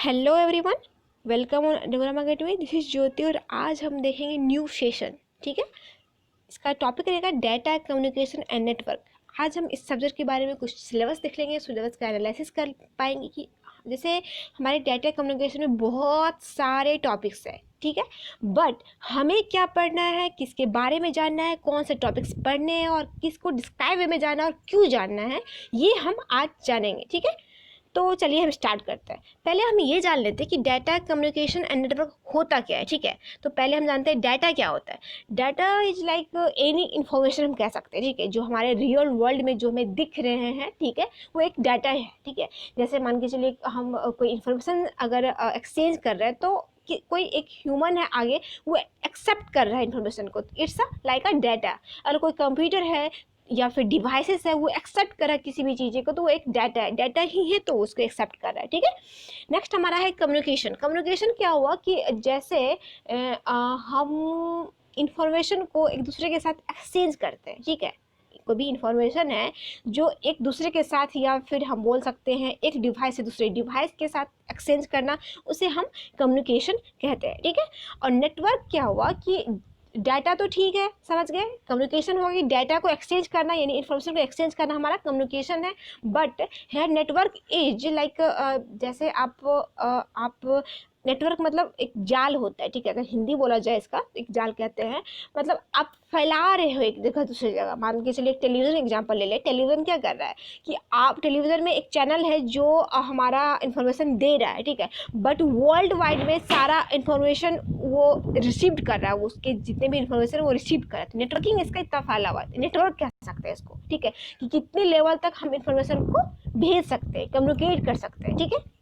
Hello everyone, welcome on Dogram academy. This is Jyoti और आज हम देखेंगे न्यू सेशन। ठीक है, इसका टॉपिक रहेगा डाटा कम्युनिकेशन एंड नेटवर्क। आज हम इस सब्जेक्ट के बारे में कुछ सिलेबस देख लेंगे, सिलेबस का एनालिसिस कर पाएंगे कि जैसे हमारे डाटा कम्युनिकेशन में बहुत सारे टॉपिक्स हैं। ठीक है, बट हमें क्या पढ़ना है, किसके बारे में जानना है, कौन से टॉपिक्स पढ़ने हैं और किसको डिस्क्राइब वे में जानना है और क्यों जानना है, ये हम आज जानेंगे। ठीक है, तो चलिए हम स्टार्ट करते हैं। पहले हम ये जान लेते हैं कि डाटा कम्युनिकेशन एंड नेटवर्क होता क्या है। ठीक है, तो पहले हम जानते हैं डाटा क्या होता है। Data is like any information हम कह सकते हैं। ठीक है, जो हमारे रियल वर्ल्ड में जो हमें दिख रहे हैं, ठीक है, वो एक डाटा है। ठीक है, जैसे मान के चलिए हम कोई इन्फॉर्मेशन अगर एक्सचेंज कर रहे हैं तो कि कोई एक ह्यूमन है आगे, वो एक्सेप्ट कर रहा है इन्फॉर्मेशन को, it's a like a data. और कोई कंप्यूटर है या फिर डिवाइसेस है, वो एक्सेप्ट कर रहा है किसी भी चीज़ को, तो वो एक डाटा है, डाटा ही है तो उसको एक्सेप्ट कर रहा है। ठीक है, नेक्स्ट हमारा है कम्युनिकेशन। कम्युनिकेशन क्या हुआ कि जैसे हम इंफॉर्मेशन को एक दूसरे के साथ एक्सचेंज करते हैं। ठीक है, कोई भी इंफॉर्मेशन है जो एक दूसरे के साथ या फिर हम बोल सकते हैं एक डिवाइस से दूसरे डिवाइस के साथ एक्सचेंज करना, उसे हम कम्युनिकेशन कहते हैं। ठीक है, और नेटवर्क क्या हुआ कि डाटा तो ठीक है, समझ गए, कम्युनिकेशन होगी, डाटा को एक्सचेंज करना यानी इन्फॉर्मेशन को एक्सचेंज करना हमारा कम्युनिकेशन है। बट है नेटवर्क इज लाइक जैसे आप नेटवर्क मतलब एक जाल होता है। ठीक है, अगर हिंदी बोला जाए इसका एक जाल कहते हैं। मतलब आप फैला रहे हो एक जगह दूसरी जगह। मान के चलिए एक टेलीविज़न एग्जांपल ले ले। टेलीविज़न क्या कर रहा है कि आप टेलीविज़न में एक चैनल है जो हमारा इन्फॉर्मेशन दे रहा है। ठीक है, बट वर्ल्ड वाइड में सारा इन्फॉर्मेशन वो रिसीव कर रहा है, उसके जितने भी इन्फॉर्मेशन वो रिसीव कर रहा है। नेटवर्किंग इसका इतना फैला हुआ है, नेटवर्क कह सकते हैं इसको। ठीक है, कि कितने लेवल तक हम इन्फॉर्मेशन को भेज सकते हैं, कम्युनिकेट कर सकते हैं। ठीक है,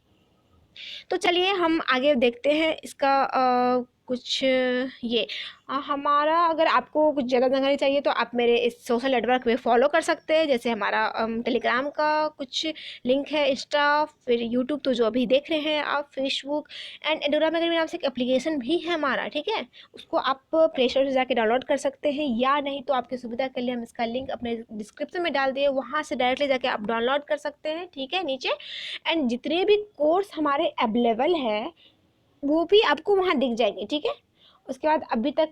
तो चलिए हम आगे देखते हैं इसका कुछ ये हमारा, अगर आपको कुछ ज़्यादा जानकारी चाहिए तो आप मेरे इस सोशल नेटवर्क में फॉलो कर सकते हैं। जैसे हमारा टेलीग्राम का कुछ लिंक है, इंस्टा, फिर यूट्यूब, तो जो अभी देख रहे हैं आप, फेसबुक एंड एडोराम अकेडमी नाम से एक एप्लीकेशन भी है हमारा। ठीक है, उसको आप प्ले स्टोर से जाके डाउनलोड कर सकते हैं, या नहीं तो आपकी सुविधा के लिए हम इसका लिंक अपने डिस्क्रिप्शन में डाल दिए, वहाँ से डायरेक्टली जाके आप डाउनलोड कर सकते हैं। ठीक है, नीचे एंड जितने भी कोर्स हमारे अवेलेबल है वो भी आपको वहाँ दिख जाएंगे। ठीक है, उसके बाद अभी तक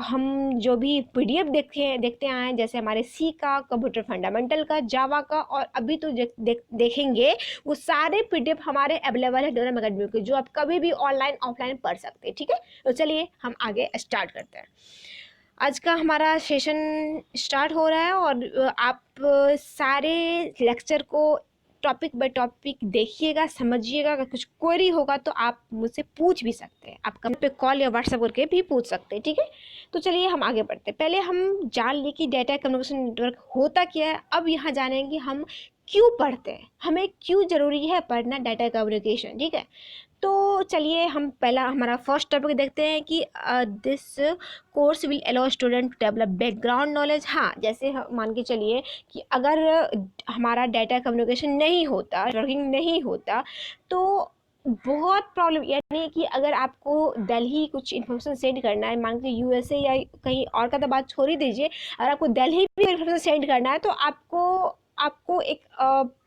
हम जो भी पीडीएफ देखते आए हैं, जैसे हमारे सी का, कंप्यूटर फंडामेंटल का, जावा का, और अभी तो देखेंगे वो सारे पीडीएफ हमारे अवेलेबल है डोग्राम अकेडमी के, जो आप कभी भी ऑनलाइन ऑफलाइन पढ़ सकते हैं। ठीक है, तो चलिए हम आगे स्टार्ट करते हैं। आज का हमारा सेशन स्टार्ट हो रहा है और आप सारे लेक्चर को टॉपिक बाय टॉपिक देखिएगा, समझिएगा। अगर कुछ क्वेरी होगा तो आप मुझसे पूछ भी सकते हैं, आप कमेंट पे कॉल या व्हाट्सएप करके भी पूछ सकते हैं। ठीक है, तो चलिए हम आगे बढ़ते हैं। पहले हम जान ली कि डाटा कम्युनिकेशन नेटवर्क होता क्या है। अब यहाँ जानेंगे हम क्यों पढ़ते हैं, हमें क्यों ज़रूरी है पढ़ना डाटा कम्युनिकेशन। ठीक है, तो चलिए हम पहला हमारा फर्स्ट टॉपिक देखते हैं कि this course will allow student to develop background knowledge. हाँ, जैसे मान के चलिए कि अगर हमारा डाटा कम्युनिकेशन नहीं होता, नेटवर्किंग नहीं होता, तो बहुत प्रॉब्लम, यानी कि अगर आपको दिल्ली कुछ इन्फॉर्मेशन सेंड करना है, मान लीजिए यूएसए या कहीं और का तो बात छोड़ ही दीजिए, अगर आपको दिल्ली भी इन्फॉर्मेशन सेंड करना है तो आपको एक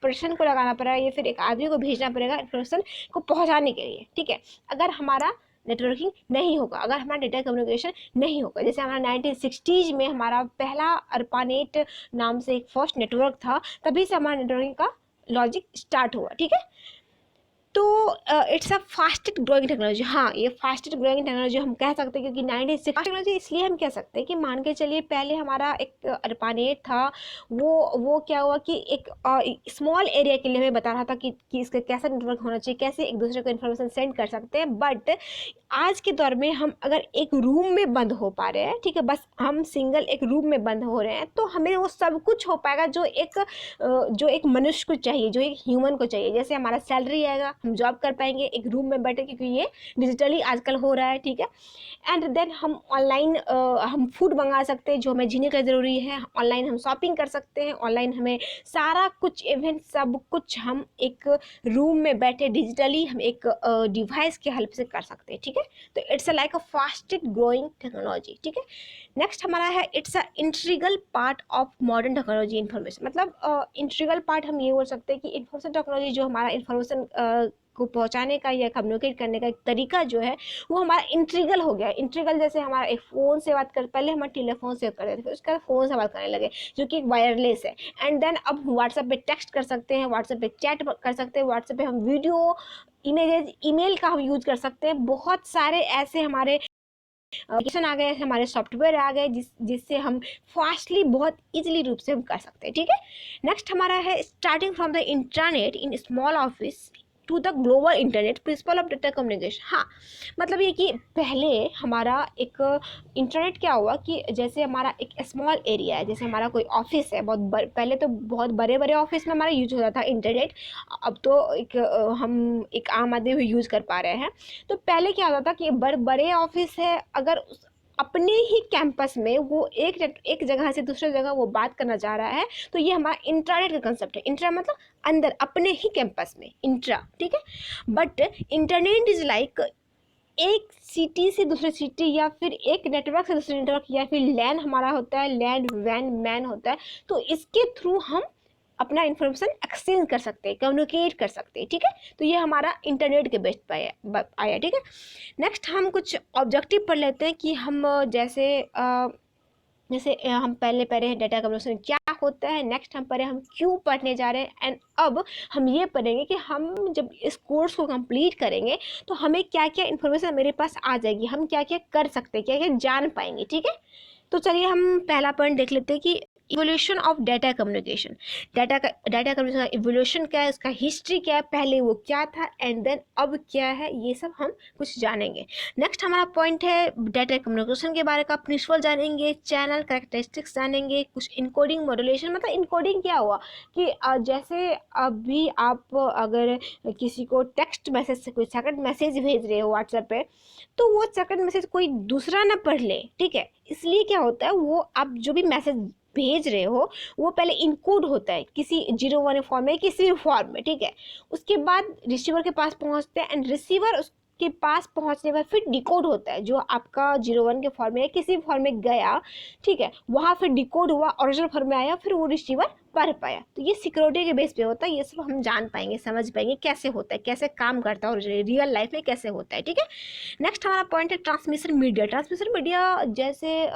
पर्सन को लगाना पड़ेगा या फिर एक आदमी को भेजना पड़ेगा इन्फॉर्मेशन को पहुंचाने के लिए। ठीक है, अगर हमारा नेटवर्किंग नहीं होगा, अगर हमारा डेटा कम्युनिकेशन नहीं होगा, जैसे हमारा 1960s में हमारा पहला अर्पानेट नाम से एक फर्स्ट नेटवर्क था, तभी से हमारा नेटवर्किंग का लॉजिक स्टार्ट हुआ। ठीक है, तो it's a fastest growing technology. हाँ, ये फास्टेस्ट ग्रोइंग टेक्नोलॉजी हम कह सकते हैं, क्योंकि 96 टेक्नोलॉजी इसलिए हम कह सकते हैं कि मान के चलिए पहले हमारा एक अर्पानेट था, वो क्या हुआ कि एक स्मॉल एरिया के लिए हमें बता रहा था कि इसका कैसा नेटवर्क होना चाहिए, कैसे एक दूसरे को इन्फॉर्मेशन सेंड कर सकते हैं। बट आज के दौर में हम अगर एक रूम में बंद हो पा रहे हैं, ठीक है, बस हम सिंगल एक रूम में बंद हो रहे हैं, तो हमें वो सब कुछ हो पाएगा जो एक मनुष्य को चाहिए, जो एक ह्यूमन को चाहिए। जैसे हमारा सैलरी आएगा, हम जॉब कर पाएंगे एक रूम में बैठे, क्योंकि ये डिजिटली आजकल हो रहा है। ठीक है, एंड देन हम ऑनलाइन हम फूड मंगा सकते हैं जो हमें जीने का ज़रूरी है, ऑनलाइन हम शॉपिंग कर सकते हैं, ऑनलाइन हमें सारा कुछ इवेंट सब कुछ हम एक रूम में बैठे डिजिटली हम एक डिवाइस के हेल्प से कर सकते हैं। ठीक है, तो it's like a fastest growing technology. ठीक है, नेक्स्ट हमारा है it's a integral part of modern technology information. मतलब इंट्रीगल पार्ट हम ये बोल सकते हैं कि इन्फॉर्मेशन टेक्नोलॉजी जो हमारा इन्फॉर्मेशन को पहुंचाने का या कम्युनिकेट करने का एक तरीका जो है वो हमारा इंट्रीगल हो गया। इंट्रीगल जैसे हमारा एक फ़ोन से बात कर, पहले हम टेलीफोन से करते थे, फिर उसके बाद फ़ोन से बात करने लगे जो कि वायरलेस है। एंड देन अब व्हाट्सएप पे टेक्स्ट कर सकते हैं, व्हाट्सएप पे चैट कर सकते हैं, व्हाट्सएप पे हम वीडियो, इमेजेस, ईमेल का हम यूज़ कर सकते हैं। बहुत सारे ऐसे हमारे एप्लीकेशन आ गए, हमारे सॉफ्टवेयर आ गए जिससे हम फास्टली बहुत इजीली रूप से हम कर सकते हैं। ठीक है, नेक्स्ट हमारा है starting from the internet in small office to the global internet principle of data communication. हाँ, मतलब ये कि पहले हमारा एक इंटरनेट क्या हुआ कि जैसे हमारा एक स्मॉल एरिया है, जैसे हमारा कोई ऑफिस है, पहले तो बहुत बड़े बड़े ऑफिस में हमारा यूज होता था इंटरनेट। अब तो हम एक आम आदमी भी यूज़ कर पा रहे हैं। तो पहले क्या होता था कि बड़े ऑफिस है, अगर अपने ही कैंपस में वो एक जगह से दूसरे जगह वो बात करना चाह रहा है, तो ये हमारा इंट्रानेट का कंसेप्ट है। इंट्रा मतलब अंदर अपने ही कैंपस में, इंट्रा। ठीक है, बट इंटरनेट इज लाइक एक सिटी से दूसरे सिटी या फिर एक नेटवर्क से दूसरे नेटवर्क या फिर लैन हमारा होता है, लैंड वैन मैन होता है। तो इसके थ्रू हम अपना इंफॉर्मेशन एक्सचेंज कर सकते हैं, कम्युनिकेट कर सकते हैं। ठीक है, तो ये हमारा इंटरनेट के बेस्ट पे आया। ठीक है, नेक्स्ट हम कुछ ऑब्जेक्टिव पढ़ लेते हैं कि हम जैसे हम पहले पढ़े हैं डेटा कम्युनिकेशन क्या होता है, नेक्स्ट हम पढ़े हम क्यों पढ़ने जा रहे हैं, एंड अब हम ये पढ़ेंगे कि हम जब इस कोर्स को कंप्लीट करेंगे तो हमें क्या क्या इन्फॉर्मेशन मेरे पास आ जाएगी, हम क्या क्या कर सकते हैं, क्या क्या जान पाएंगे। ठीक है, तो चलिए हम पहला पॉइंट देख लेते हैं कि evolution of data communication. Data communication का इवोल्यूशन क्या है, उसका हिस्ट्री क्या है, पहले वो क्या था एंड देन अब क्या है, ये सब हम कुछ जानेंगे। नेक्स्ट हमारा पॉइंट है डाटा कम्युनिकेशन के बारे का प्रिंसिपल जानेंगे, चैनल कैरेक्टरिस्टिक्स जानेंगे, कुछ इनकोडिंग मॉड्यूलेशन। मतलब इनकोडिंग क्या हुआ कि जैसे अभी आप अगर किसी को टेक्स्ट मैसेज से कोई सेकंड मैसेज भेज रहे हो व्हाट्सएप पे, तो वो सेकंड मैसेज कोई दूसरा ना पढ़ ले। ठीक है, इसलिए क्या होता है, वो आप जो भी मैसेज भेज रहे हो वो पहले इनकोड होता है किसी 01 फॉर्म में, किसी भी फॉर्म में। ठीक है, उसके बाद रिसीवर के पास पहुंचते हैं एंड रिसीवर उसके पास पहुंचने पर फिर डिकोड होता है, जो आपका 01 के फॉर्म में किसी फॉर्म में गया, ठीक है, वहाँ फिर डिकोड हुआ, ओरिजिनल फॉर्म में आया, फिर वो रिसीवर पढ़ पाया। तो ये सिक्योरिटी के बेस पे होता है, ये सब हम जान पाएंगे, समझ पाएंगे कैसे होता है, कैसे काम करता है और रियल लाइफ में कैसे होता है। ठीक है, नेक्स्ट हमारा पॉइंट है ट्रांसमिशन मीडिया। ट्रांसमिशन मीडिया जैसे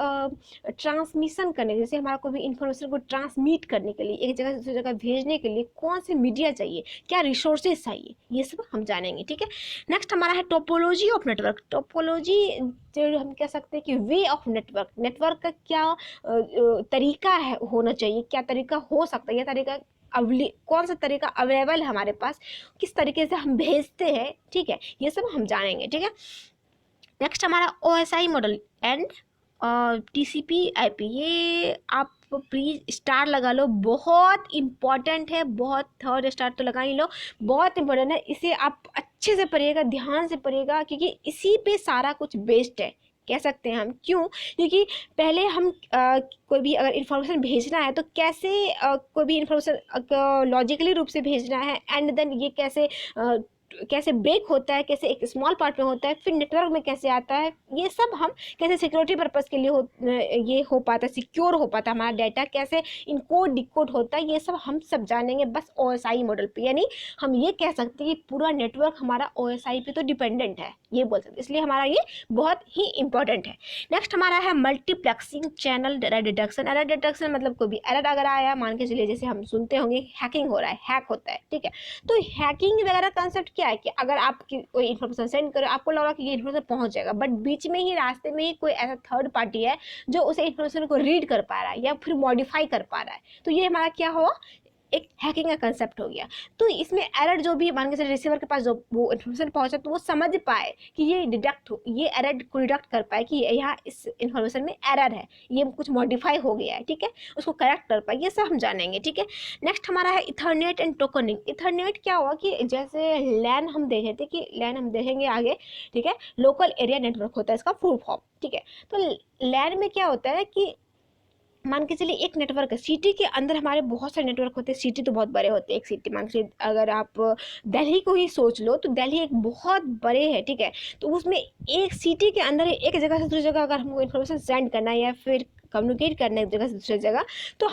ट्रांसमिशन करने, जैसे हमारा कोई भी इंफॉर्मेशन को ट्रांसमिट करने के लिए, एक जगह से दूसरी जगह भेजने के लिए कौन से मीडिया चाहिए, क्या रिसोर्सेज चाहिए, ये सब हम जानेंगे। ठीक है, नेक्स्ट हमारा है टोपोलॉजी ऑफ नेटवर्क। टोपोलॉजी जो हम कह सकते हैं कि वे ऑफ नेटवर्क, नेटवर्क का क्या तरीका है होना चाहिए, क्या तरीका हो सकता है, यह तरीका कौन सा तरीका अवेलेबल है हमारे पास, किस तरीके से हम भेजते हैं। ठीक है, ये सब हम जानेंगे। ठीक है, नेक्स्ट हमारा OSI model and TCP IP। ये आप प्लीज़ स्टार लगा लो, बहुत इंपॉर्टेंट है, बहुत, थर्ड स्टार तो लगा ही लो, बहुत इंपॉर्टेंट है। इसे आप अच्छे से पढ़िएगा, ध्यान से पढ़िएगा, क्योंकि इसी पे सारा कुछ बेस्ड है, कह सकते हैं हम। क्यों? क्योंकि पहले हम कोई भी अगर इन्फॉर्मेशन भेजना है तो कैसे कोई भी इन्फॉर्मेशन लॉजिकली रूप से भेजना है, एंड देन ये कैसे ब्रेक होता है, कैसे एक स्मॉल पार्ट में होता है, फिर नेटवर्क में कैसे आता है, ये सब हम कैसे सिक्योरिटी पर्पस के लिए ये हो पाता है, सिक्योर हो पाता है हमारा डाटा, कैसे इनकोड डिकोड होता है, ये सब हम सब जानेंगे बस OSI मॉडल पे। यानी हम ये कह सकते हैं कि पूरा नेटवर्क हमारा OSI पे तो डिपेंडेंट है, ये बोल सकते हैं, इसलिए हमारा ये बहुत ही इंपॉर्टेंट है। नेक्स्ट हमारा है multiplexing channel error detection. Error detection मतलब कोई भी एरर अगर आया, मान के चलिए जैसे हम सुनते होंगे हैकिंग हो रहा है, हैक होता है। ठीक है, तो हैकिंग वगैरह कंसेप्ट क्या है कि अगर आप कोई इन्फॉर्मेशन सेंड करो, आपको लग रहा है कि ये इन्फॉर्मेशन पहुंच जाएगा, बट बीच में ही रास्ते में ही कोई ऐसा थर्ड पार्टी है जो उसे इन्फॉर्मेशन को रीड कर पा रहा है या फिर मॉडिफाई कर पा रहा है, तो ये हमारा क्या हुआ, एक हैकिंग का कंसेप्ट हो गया। तो इसमें एरर जो भी मान के चलिए रिसीवर के पास जो वो इन्फॉर्मेशन पहुंचा, तो वो समझ पाए कि ये डिडक्ट हो, ये एरर को डिडक्ट कर पाए कि यहाँ इस इन्फॉर्मेशन में एरर है, ये कुछ मॉडिफाई हो गया है। ठीक है, उसको करेक्ट कर पाए, ये सब हम जानेंगे। ठीक है, नेक्स्ट हमारा है इथरनेट एंड टोकनिंग। इथरनेट क्या हुआ कि जैसे लैन हम देखे थे कि लैन हम देखेंगे आगे। ठीक है, लोकल एरिया नेटवर्क होता है इसका फुल फॉर्म। ठीक है, तो लैन में क्या होता है कि मान के चलिए एक नेटवर्क है, सिटी के अंदर हमारे बहुत सारे नेटवर्क होते हैं, सिटी तो बहुत बड़े होते हैं। एक सिटी मान के अगर आप दिल्ली को ही सोच लो, तो दिल्ली एक बहुत बड़े है। ठीक है, तो उसमें एक सिटी के अंदर एक जगह से दूसरी जगह अगर हमको इन्फॉर्मेशन सेंड करना है या फिर कम्युनिकेट करना है एक जगह से दूसरी जगह, तो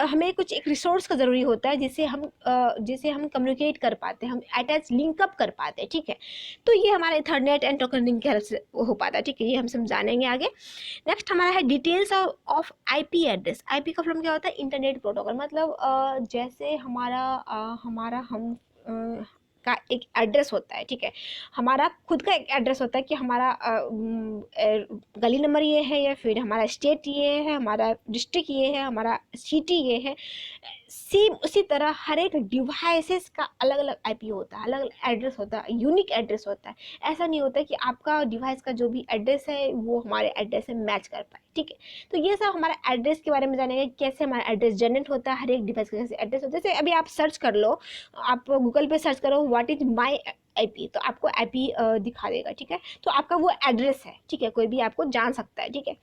हमें कुछ एक रिसोर्स का ज़रूरी होता है जिसे हम कम्युनिकेट कर पाते हैं, हम अटैच लिंकअप कर पाते हैं, ठीक है। तो ये हमारा इथरनेट एंड टोकनिंग के हेल्प से हो पाता है, ठीक है। ये हम समझानेंगे आगे। नेक्स्ट हमारा है details of IP address. IP का फॉर्म क्या होता है? Internet protocol. मतलब जैसे हमारा हम का एक एड्रेस होता है, ठीक है। हमारा खुद का एक एड्रेस होता है कि हमारा गली नंबर ये है, या फिर हमारा स्टेट ये है, हमारा डिस्ट्रिक्ट ये है, हमारा सिटी ये है। सेम उसी तरह हर एक डिवाइसेस का अलग अलग आईपी होता है, अलग अलग एड्रेस होता है, यूनिक एड्रेस होता है। ऐसा नहीं होता कि आपका डिवाइस का जो भी एड्रेस है वो हमारे एड्रेस से मैच कर पाए, ठीक है। तो ये सब हमारा एड्रेस के बारे में जानेंगे, कैसे हमारा एड्रेस जनरेट होता है, हर एक डिवाइस का कैसे एड्रेस होता है। जैसे अभी आप सर्च कर लो, आप गूगल पे सर्च करो व्हाट इज माई आईपी, तो आपको आईपी दिखा देगा, ठीक है। तो आपका वो एड्रेस है, ठीक है, कोई भी आपको जान सकता है, ठीक है।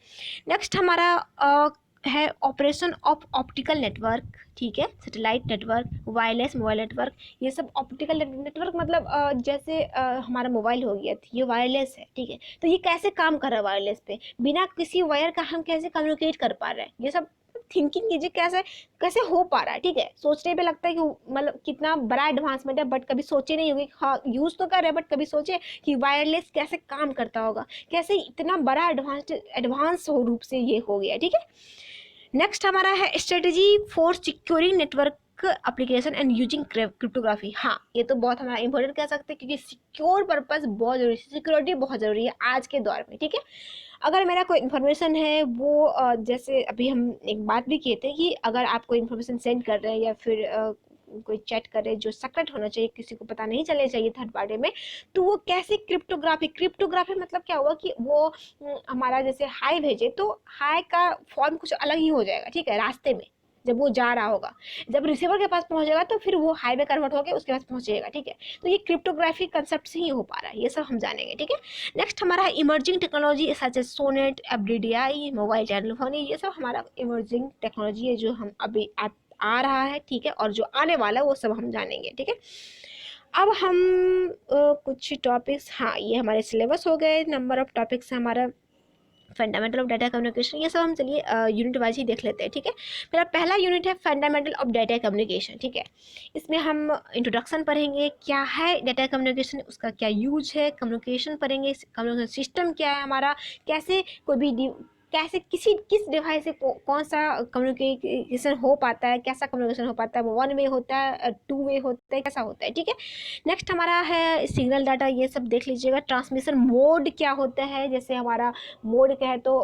नेक्स्ट हमारा है ऑपरेशन ऑफ ऑप्टिकल नेटवर्क, ठीक है। Satellite network, wireless mobile network, ये सब ऑप्टिकल नेटवर्क मतलब जैसे हमारा मोबाइल हो गया, ये वायरलेस है, ठीक है। तो ये कैसे काम कर रहा है वायरलेस पे, बिना किसी वायर का हम कैसे कम्युनिकेट कर पा रहे हैं, ये सब थिंकिंग कीजिए कैसे कैसे हो पा रहा है, ठीक है। सोचने पे लगता है कि मतलब कितना बड़ा एडवांसमेंट है, बट कभी सोचे नहीं होगी। हाँ, यूज़ तो कर रहे हैं, बट कभी सोचे कि वायरलेस कैसे काम करता होगा, कैसे इतना बड़ा एडवांस रूप से ये हो गया, ठीक है। नेक्स्ट हमारा है strategy for securing network application and using cryptography. हाँ, ये तो बहुत हमारा इंपॉर्टेंट कह सकते हैं, क्योंकि सिक्योर पर्पस बहुत जरूरी है, सिक्योरिटी बहुत ज़रूरी है आज के दौर में, ठीक है। अगर मेरा कोई इन्फॉर्मेशन है वो जैसे अभी हम एक बात भी किए थे कि अगर आप कोई इन्फॉर्मेशन सेंड कर रहे हैं या फिर कोई चैट करे जो सीक्रेट होना चाहिए, किसी को पता नहीं चलना चाहिए थर्ड पार्टी में, तो वो कैसे क्रिप्टोग्राफी मतलब क्या हुआ कि वो हमारा जैसे हाई भेजे तो हाई का फॉर्म कुछ अलग ही हो जाएगा, ठीक है। रास्ते में जब वो जा रहा होगा, जब रिसीवर के पास पहुंचेगा तो फिर वो हाई में कन्वर्ट होकर उसके पास पहुंचेगा, ठीक है। तो ये क्रिप्टोग्राफी कंसेप्ट से ही हो पा रहा है, ये सब हम जानेंगे, ठीक है। नेक्स्ट हमारा है emerging technology such as SONET, FDDI, mobile telephony, ये सब हमारा इमर्जिंग टेक्नोलॉजी है जो हम अभी आ रहा है, ठीक है, और जो आने वाला है वो सब हम जानेंगे, ठीक है। अब हम कुछ टॉपिक्स, हाँ ये हमारे सिलेबस हो गए, नंबर ऑफ टॉपिक्स है हमारा फंडामेंटल ऑफ डाटा कम्युनिकेशन, ये सब हम चलिए यूनिट वाइज ही देख लेते हैं, ठीक है। मेरा पहला यूनिट है फंडामेंटल ऑफ डाटा कम्युनिकेशन, ठीक है। इसमें हम इंट्रोडक्शन पढ़ेंगे, क्या है डाटा कम्युनिकेशन, उसका क्या यूज है, कम्युनिकेशन पढ़ेंगे, कम्युनिकेशन सिस्टम क्या है हमारा, कैसे कोई भी कैसे किस डिवाइस से कौन सा कम्युनिकेशन हो पाता है, कैसा कम्युनिकेशन हो पाता है, वो 1 वे होता है, 2 वे होता है, कैसा होता है, ठीक है। नेक्स्ट हमारा है सिग्नल डाटा, ये सब देख लीजिएगा। ट्रांसमिशन मोड क्या होता है, जैसे हमारा मोड क्या है तो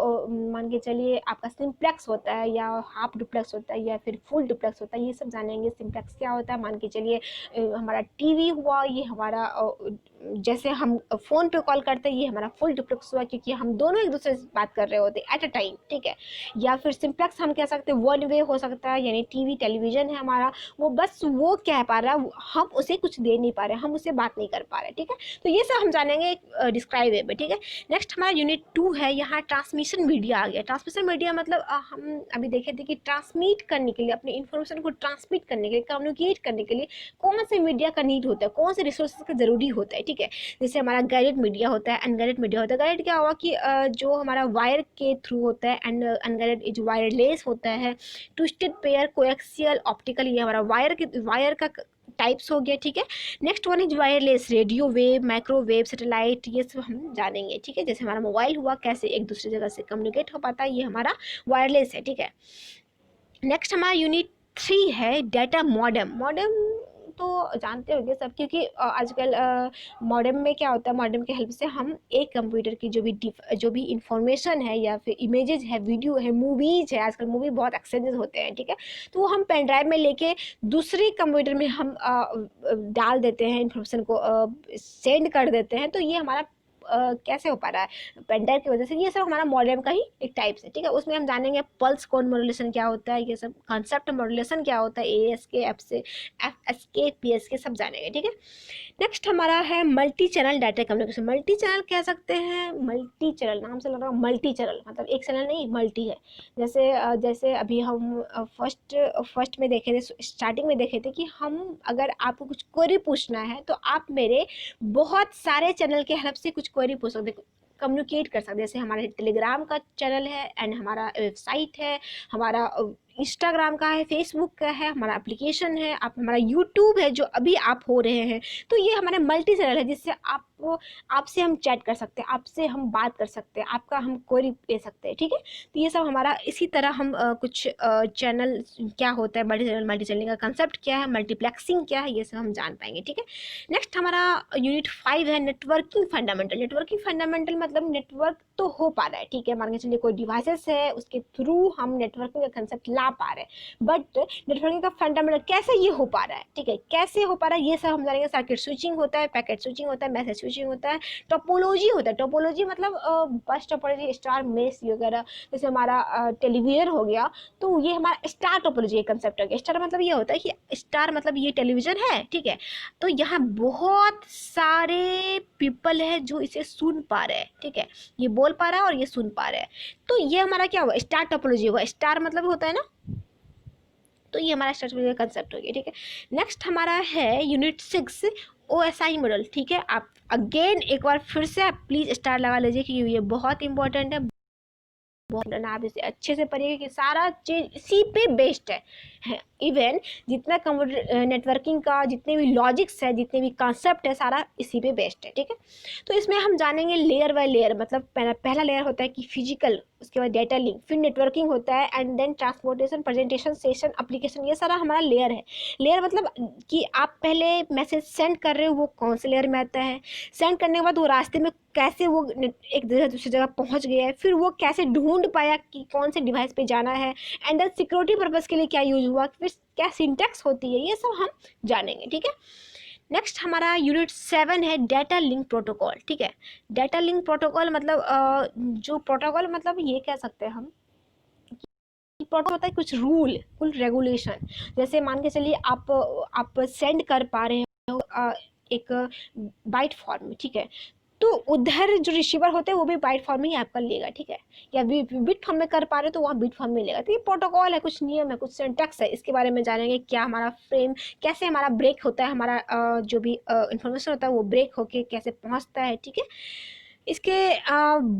मान के चलिए आपका सिंप्लेक्स होता है, या हाफ डुप्लेक्स होता है, या फिर फुल डुप्लेक्स होता है, ये सब जानेंगे। सिंप्लेक्स क्या होता है, मान के चलिए हमारा टीवी हुआ, ये हमारा जैसे हम फ़ोन पे कॉल करते हैं, ये हमारा फुल डुप्लेक्स हुआ, क्योंकि हम दोनों एक दूसरे से बात कर रहे होते हैं एट अ टाइम, ठीक है। या फिर सिंप्लेक्स हम कह सकते हैं 1 वे हो सकता है, यानी टीवी टेलीविजन है हमारा, वो बस वो कह पा रहा है, हम उसे कुछ दे नहीं पा रहे, हम उससे बात नहीं कर पा रहे, ठीक है। तो ये सब हम जानेंगे डिस्क्राइब वे में, ठीक है। नेक्स्ट हमारा यूनिट 2 है, यहाँ ट्रांसमिशन मीडिया आ गया। ट्रांसमिशन मीडिया मतलब हम अभी देखे थे कि ट्रांसमिट करने के लिए, अपने इन्फॉर्मेशन को ट्रांसमिट करने के लिए, कम्युनिकेट करने के लिए कौन से मीडिया का नीड होता है, कौन से रिसोर्सेज का ज़रूरी होता है, ठीक है। जैसे हमारा गाइडेड मीडिया होता है, अनगाइडेड मीडिया होता है। गाइडेड क्या हुआ कि जो हमारा वायर के थ्रू होता है, एंड अनगाइडेड जो वायरलेस होता है, ट्विस्टेड पेयर, कोएक्सियल, ऑप्टिकल, ये हमारा वायर का टाइप्स हो गया, ठीक है। Next one is wireless, radio wave, microwave, satellite, ये सब हम जानेंगे, ठीक है। जैसे हमारा मोबाइल हुआ, कैसे एक दूसरी जगह से कम्युनिकेट हो पाता है, ये हमारा वायरलेस है, ठीक है। नेक्स्ट हमारा यूनिट 3 है डाटा मॉडेम। मॉडेम तो जानते होंगे सब, क्योंकि आजकल मॉडेम में क्या होता है, मॉडेम के हेल्प से हम एक कंप्यूटर की जो भी इंफॉर्मेशन है, या फिर इमेजेस है, वीडियो है, मूवीज़ है, आजकल मूवी बहुत एक्सचेंजेस होते हैं, ठीक है। तो वो हम पेन ड्राइव में लेके दूसरे कंप्यूटर में हम डाल देते हैं, इन्फॉर्मेशन को सेंड कर देते हैं। तो ये हमारा कैसे हो पा रहा है, पेंड्राइव की वजह से। ये सब हमारा मॉडेम का ही एक टाइप है, ठीक है। उसमें हम जानेंगे पल्स कोड मॉड्यूलेशन क्या होता है, ये सब कॉन्सेप्ट मॉड्यूलेशन क्या होता है, ASK, FSK, PSK सब जानेंगे, ठीक है। नेक्स्ट हमारा है multi channel data communication. Multi channel कह सकते हैं, मल्टी चैनल नाम से लग रहा है, मल्टी चैनल मतलब एक चैनल नहीं, मल्टी है। जैसे अभी हम फर्स्ट में देखे थे, स्टार्टिंग में देखे थे कि हम अगर आपको कुछ क्वेरी पूछना है तो आप मेरे बहुत सारे चैनल के हेल्प से कुछ क्वेरी पूछ सकते। कम्युनिकेट कर सकते हैं। जैसे हमारे टेलीग्राम का चैनल है एंड हमारा वेबसाइट है, हमारा इंस्टाग्राम का है, फेसबुक का है, हमारा एप्लीकेशन है, आप हमारा यूट्यूब है जो अभी आप हो रहे हैं। तो ये हमारे मल्टी चैनल है जिससे आपसे हम चैट कर सकते हैं, आपसे हम बात कर सकते हैं, आपका हम क्वेरी ले सकते हैं, ठीक है। तो ये सब हमारा इसी तरह हम कुछ चैनल क्या होता है, मल्टी चैनलिंग का कंसेप्ट क्या है, मल्टीप्लेक्सिंग क्या है, ये सब हम जान पाएंगे, ठीक है। नेक्स्ट हमारा यूनिट 5 है नेटवर्किंग फंडामेंटल। नेटवर्किंग फंडामेंटल मतलब नेटवर्क तो हो पा रहा है, ठीक है, मान के चलिए कोई डिवाइसेस है उसके थ्रू हम नेटवर्किंग का कंसेप्ट ला पा रहे हैं, बट नेटवर्किंग का फंडामेंटल कैसे ये हो पा रहा है, ठीक है, कैसे हो पा रहा है ये सब हम जानेंगे। सर्किट स्विचिंग होता है, पैकेट स्विचिंग होता है, मैसेज स्विचिंग होता है, टोपोलॉजी होता है। टोपोलॉजी मतलब बस टोपोलॉजी, स्टार मेश वगैरह, जैसे हमारा टेलीविजन हो गया तो ये हमारा स्टार टोपोलॉजी कंसेप्ट हो गया। स्टार मतलब ये होता है कि स्टार मतलब ये टेलीविजन है, ठीक है, तो यहाँ बहुत सारे पीपल है जो इसे सुन पा रहे हैं, ठीक है, ये बोल पा रहा है और ये सुन पा रहे हैं, तो ये हमारा क्या हुआ, स्टार टोपोलॉजी हुआ। स्टार मतलब होता है ना, तो ये हमारा स्टार टोपोलॉजी का कंसेप्ट हो गया, ठीक है। नेक्स्ट हमारा है यूनिट 6 OSI मॉडल, ठीक है। आप अगेन एक बार फिर से आप प्लीज स्टार लगा लीजिए कि ये बहुत इंपॉर्टेंट है, बहुत आप इसे अच्छे से पढ़िएगा कि सारा चीज इसी पे बेस्ड है। इवन जितना कंप्यूटर नेटवर्किंग का जितने भी लॉजिक्स है, जितने भी कॉन्सेप्ट है, सारा इसी पे बेस्ड है, ठीक है। तो इसमें हम जानेंगे लेयर बाय लेयर, मतलब पहला लेयर होता है कि फिजिकल, उसके बाद डेटा लिंक, फिर नेटवर्किंग होता है and then transportation, presentation, session, application, ये सारा हमारा लेयर है। लेयर मतलब कि आप पहले मैसेज सेंड कर रहे हो वो कौन से लेयर में आता है, सेंड करने के बाद वो रास्ते में कैसे वो एक जगह दूसरी जगह पहुंच गया है, फिर वो कैसे ढूंढ पाया कि कौन से डिवाइस पे जाना है, एंड देन सिक्योरिटी पर्पज़ के लिए क्या यूज हुआ, फिर क्या सिंटैक्स होती है, ये सब हम जानेंगे, ठीक है। नेक्स्ट हमारा यूनिट 7 है डेटा लिंक प्रोटोकॉल, ठीक है। डेटा लिंक प्रोटोकॉल मतलब जो प्रोटोकॉल मतलब ये कह सकते हैं हम, प्रोटोकॉल होता है कुछ रूल, कुछ रेगुलेशन। जैसे मान के चलिए आप सेंड कर पा रहे हो एक बाइट फॉर्म में, ठीक है, तो उधर जो रिसीवर होते हैं वो भी बाइट फॉर्म में ही आपका लेगा, ठीक है, या बिट फॉर्म में कर पा रहे हो तो वहाँ बिट फॉर्म में लेगा। तो ये प्रोटोकॉल है, कुछ नियम है, कुछ सिंटैक्स है, इसके बारे में जानेंगे। क्या हमारा फ्रेम, कैसे हमारा ब्रेक होता है, हमारा जो भी इंफॉर्मेशन होता है वो ब्रेक होके कैसे पहुँचता है, ठीक है। इसके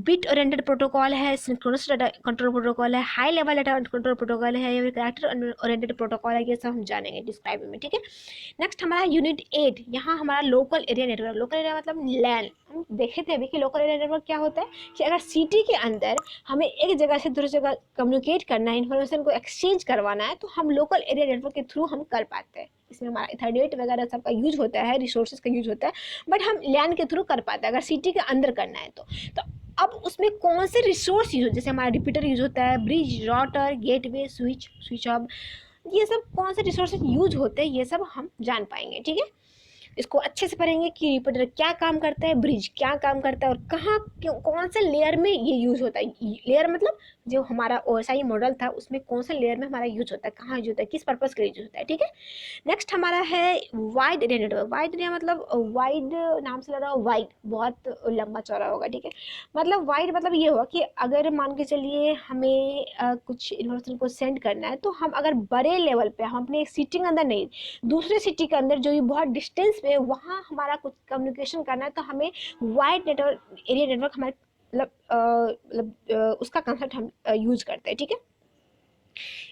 बिट ओरिएंटेड प्रोटोकॉल है, सिंक्रोनस डाटा कंट्रोल प्रोटोकॉल है, high level data control protocol है, या कैरेक्टर ओरिएंटेड प्रोटोकॉल है, ये सब हम जानेंगे डिस्क्राइब में, ठीक है। नेक्स्ट हमारा यूनिट 8, यहाँ हमारा local area network. Local area मतलब लैन। हम देखे थे अभी कि लोकल एरिया नेटवर्क क्या होता है कि अगर सिटी के अंदर हमें एक जगह से दूसरी जगह कम्युनिकेट करना है, इन्फॉर्मेशन को एक्सचेंज करवाना है, तो हम लोकल एरिया नेटवर्क के थ्रू हम कर पाते हैं। इसमें हमारा इथरनेट वगैरह सब का यूज होता है, रिसोर्सेज का यूज होता है, बट हम लैन के थ्रू कर पाते हैं अगर सिटी के अंदर करना है तो अब उसमें कौन से रिसोर्स यूज होते हैं, जैसे हमारा रिपीटर यूज होता है, bridge, router, gateway, switch hub, ये सब कौन से रिसोर्सेज यूज होते हैं ये सब हम जान पाएंगे, ठीक है। इसको अच्छे से पढ़ेंगे कि रिपीटर क्या काम करता है, ब्रिज क्या काम करता है, और कहाँ कौन से लेयर में ये यूज होता है। लेयर मतलब जो हमारा OSI मॉडल था उसमें कौन से लेयर में हमारा यूज होता है, कहाँ यूज होता है, किस पर्पज़ के लिए यूज होता है, ठीक है। नेक्स्ट हमारा है wide area network. Wide area मतलब वाइड नाम से लग रहा है वाइड, बहुत लंबा चौड़ा होगा, ठीक है। मतलब वाइड मतलब ये हुआ कि अगर मान के चलिए हमें कुछ इन्फॉर्मेशन को सेंड करना है, तो हम अगर बड़े लेवल पे, हम अपने एक सिटी के अंदर नहीं, दूसरे सिटी के अंदर जो भी बहुत डिस्टेंस में वहाँ हमारा कुछ कम्युनिकेशन करना है, तो हमें वाइड नेटवर्क एरिया नेटवर्क हमारे उसका कंसेप्ट हम यूज करते हैं, ठीक है।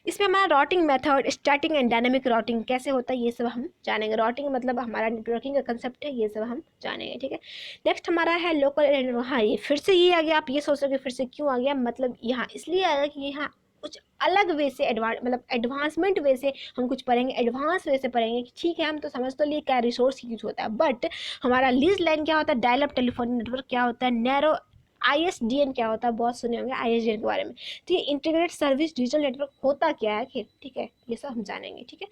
इसमें हमारा routing method, static and dynamic routing कैसे होता है ये सब हम जानेंगे। राउटिंग मतलब हमारा नेटवर्किंग का कंसेप्ट है, ये सब हम जानेंगे, ठीक है। नेक्स्ट हमारा है लोकल। हाँ, ये फिर से ये आ गया, आप ये सोच रहे हो फिर से क्यों आ गया, मतलब यहाँ इसलिए आया कि यहाँ कुछ अलग वे से एडवांसमेंट वे से हम कुछ पढ़ेंगे, एडवांस वे से पढ़ेंगे कि ठीक है हम तो समझ तो लिए क्या रिसोर्स यूज होता है, बट हमारा लीज लाइन क्या होता है, डायल अप टेलीफोन नेटवर्क क्या होता है, नैरो ISDN क्या होता है, बहुत सुने होंगे ISDN के बारे में। तो ये इंटीग्रेटेड सर्विस डिजिटल नेटवर्क होता क्या है, ठीक है, ये सब हम जानेंगे, ठीक है।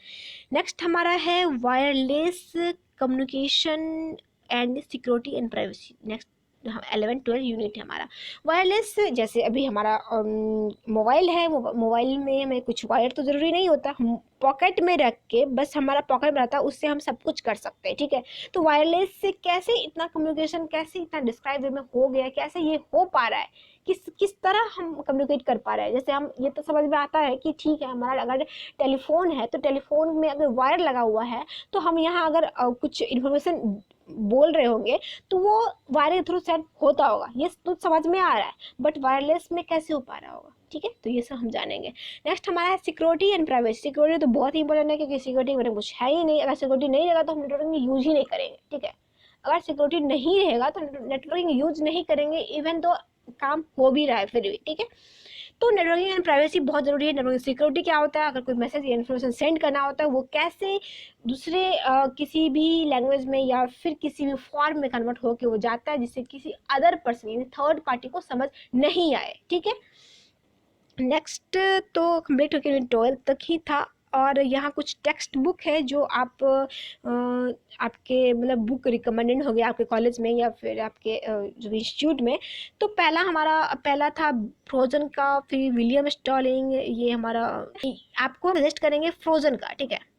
नेक्स्ट हमारा है wireless communication and security and privacy. Next 11-12 unit है हमारा वायरलेस। जैसे अभी हमारा मोबाइल है, मोबाइल में हमें कुछ वायर तो ज़रूरी नहीं होता, हम पॉकेट में रख के, बस हमारा पॉकेट में रहता है, उससे हम सब कुछ कर सकते हैं, ठीक है। तो वायरलेस से कैसे इतना कम्युनिकेशन, कैसे इतना डिस्क्राइब वे में हो गया, कैसे ये हो पा रहा है, किस तरह हम कम्युनिकेट कर पा रहे हैं। जैसे हम ये तो समझ में आता है कि ठीक है, हमारा अगर टेलीफोन है तो टेलीफोन में अगर वायर लगा हुआ है तो हम यहाँ अगर कुछ इन्फॉर्मेशन बोल रहे होंगे तो वो वायर के थ्रू सेंड होता होगा, ये तो समझ में आ रहा है। बट वायरलेस में कैसे हो पा रहा होगा, ठीक है, तो ये सब हम जानेंगे। नेक्स्ट हमारा है सिक्योरिटी एंड प्राइवेसी। सिक्योरिटी तो बहुत ही इंपॉर्टेंट है, क्योंकि सिक्योरिटी में कुछ है ही नहीं। अगर सिक्योरिटी नहीं रहेगा तो हम नेटवर्किंग यूज ही नहीं करेंगे, ठीक है। अगर सिक्योरिटी नहीं रहेगा तो नेटवर्किंग यूज नहीं करेंगे, इवन तो काम हो भी रहा है फिर भी, ठीक है। तो नेटवर्किंग एंड प्राइवेसी बहुत जरूरी है। नेटवर्किंग सिक्योरिटी क्या होता है, अगर कोई मैसेज या इन्फॉर्मेशन सेंड करना होता है वो कैसे दूसरे किसी भी लैंग्वेज में या फिर किसी भी फॉर्म में कन्वर्ट होकर वो जाता है, जिससे किसी अदर पर्सन यानी थर्ड पार्टी को समझ नहीं आए, ठीक है। नेक्स्ट तो कंप्लीट होकर 12th तक ही था। और यहाँ कुछ टेक्स्ट बुक है जो आप आपके मतलब बुक रिकमेंडेड हो गया आपके कॉलेज में या फिर आपके जो इंस्टीट्यूट में। तो पहला था फ्रोजन का, फिर विलियम स्टॉलिंग, ये हमारा आपको सजेस्ट करेंगे फ्रोजन का, ठीक है।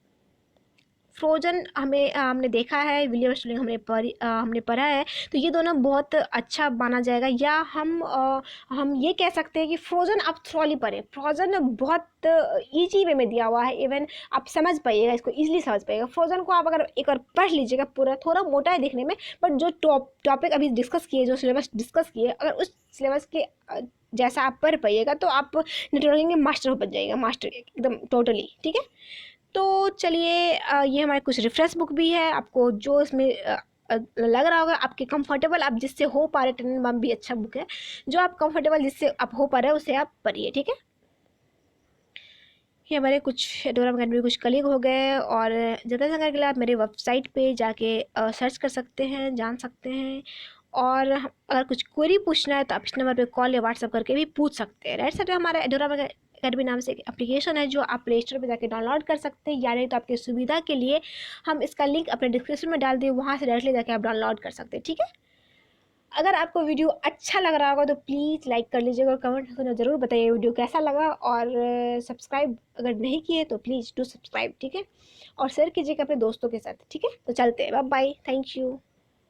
फ्रोजन हमने देखा है, विलियम स्टॉलिंग हमने पढ़ा है, तो ये दोनों बहुत अच्छा माना जाएगा। या हम ये कह सकते हैं कि फ्रोजन आप थ्रोली पढ़ें। फ्रोजन बहुत ईजी वे में दिया हुआ है, इवन आप समझ पाइएगा, इसको ईजिली समझ पाइएगा। फ्रोजन को आप अगर एक बार पढ़ लीजिएगा पूरा, थोड़ा मोटा है देखने में, बट जो टॉपिक अभी डिस्कस किए, जो सिलेबस डिस्कस किए, अगर उस सिलेबस के जैसा आप पढ़ पाइएगा तो आप नेटवर्किंग के मास्टर बन जाइएगा, मास्टर एकदम टोटली, ठीक है। तो चलिए, ये हमारे कुछ रेफरेंस बुक भी है, आपको जो इसमें लग रहा होगा आपके कंफर्टेबल, आप जिससे हो पा रहे। टेननबाम भी अच्छा बुक है, जो आप कंफर्टेबल जिससे आप हो पा रहे हैं उसे आप पढ़िए, ठीक है। ये हमारे कुछ एडोरम अकेडमी कुछ कलीग हो गए, और ज़्यादा जानकारी के लिए आप मेरे वेबसाइट पे जाके सर्च कर सकते हैं, जान सकते हैं। और अगर कुछ क्वेरी पूछना है तो आप इस नंबर पे कॉल या व्हाट्सअप करके भी पूछ सकते हैं। राइट साइड में हमारा एडोरम अकेडमी नाम से एक एप्लीकेशन है जो आप प्ले स्टोर पर जाके डाउनलोड कर सकते हैं, या नहीं तो आपकी सुविधा के लिए हम इसका लिंक अपने डिस्क्रिप्शन में डाल दिए, वहाँ से डायरेक्टली जाके आप डाउनलोड कर सकते हैं, ठीक है। अगर आपको वीडियो अच्छा लग रहा होगा तो प्लीज़ लाइक कर लीजिएगा और कमेंट में ज़रूर बताइए वीडियो कैसा लगा। और सब्सक्राइब अगर नहीं किए तो प्लीज़ डू सब्सक्राइब, ठीक है। और शेयर कीजिएगा अपने दोस्तों के साथ, ठीक है। तो चलते हैं, बाय बाय, थैंक यू।